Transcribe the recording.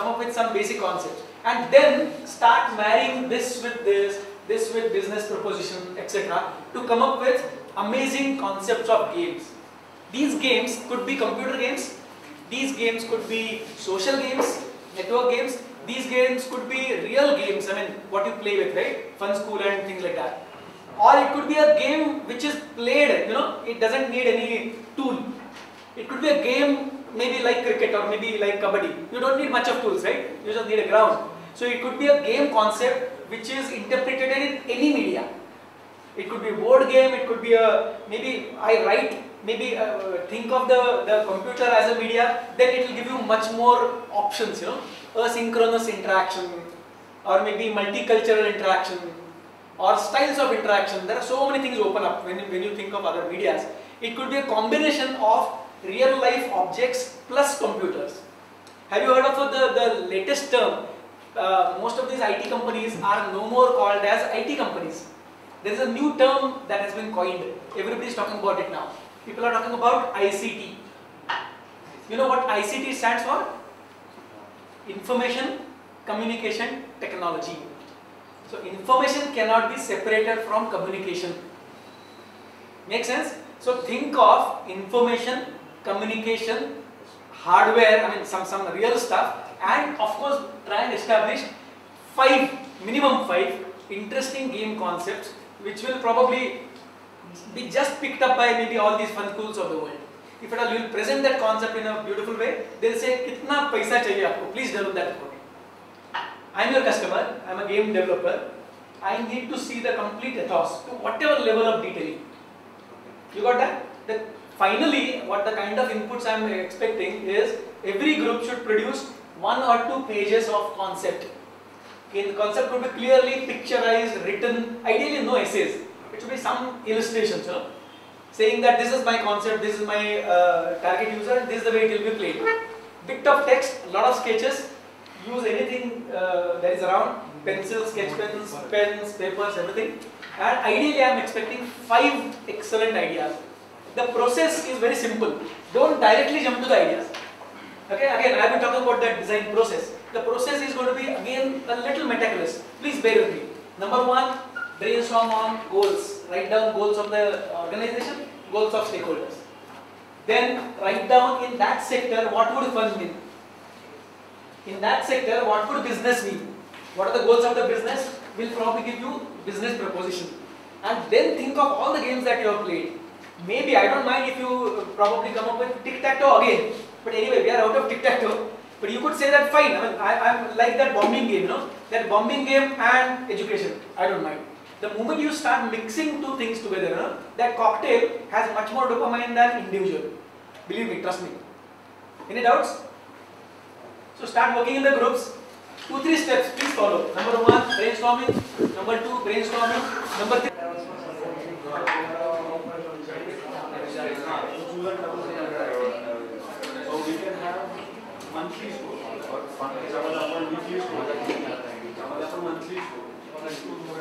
come up with some basic concepts, and then start marrying this with this with business proposition, etc. to come up with amazing concepts of games. These games could be computer games, these games could be social games, network games, these games could be real games, I mean what you play with, right? Fun school and things like that. Or it could be a game which is played, you know, it doesn't need any tool. It could be a game maybe like cricket or maybe like kabaddi. You don't need much of tools, right? You just need a ground. So it could be a game concept which is interpreted in any media. It could be a board game, it could be a, maybe I write, maybe think of the computer as a media, then it will give you much more options, you know, asynchronous interaction, or maybe multicultural interaction, or styles of interaction. There are so many things open up when you think of other medias. It could be a combination of real life objects plus computers. Have you heard of the latest term? Most of these IT companies are no more called as IT companies. There is a new term that has been coined. Everybody is talking about it now. People are talking about ICT. You know what ICT stands for? Information Communication Technology. So information cannot be separated from communication. Make sense? So think of information, communication, hardware, I mean some real stuff, and of course try and establish minimum five interesting game concepts which will probably be just picked up by maybe all these fun schools of the world. If at all you will present that concept in a beautiful way, they'll say, "Kitna paisa chahiye aapko? Please develop that for me. I am your customer, I am a game developer, I need to see the complete ethos to whatever level of detailing." You got that? Finally, what the kind of inputs I am expecting is every group should produce 1 or 2 pages of concept. Okay, the concept would be clearly picturized, written, ideally no essays. It should be some illustrations, you know, saying that this is my concept, this is my target user, and this is the way it will be played. Bit of text, a lot of sketches, use anything that is around, pencils, sketch pens, pens, papers, everything. And ideally I am expecting 5 excellent ideas. The process is very simple. Don't directly jump to the ideas. Okay, again I have been talking about that design process. The process is going to be again a little meticulous. Please bear with me. Number 1, brainstorm on goals. Write down goals of the organization, goals of stakeholders. Then write down in that sector what would fun mean. In that sector what would business mean. What are the goals of the business? Will probably give you business proposition. And then think of all the games that you have played. Maybe, I don't mind if you probably come up with tic-tac-toe again. But anyway, we are out of tic-tac-toe. But you could say that fine, I mean, I'm like that bombing game, you know? That bombing game and education, I don't mind. The moment you start mixing 2 things together, you know, that cocktail has much more dopamine than individual. Believe me, trust me. Any doubts? So start working in the groups. 2-3 steps, please follow. Number 1, brainstorming. Number 2, brainstorming. Number 3. So we can have monthly score or weekly score. Monthly score.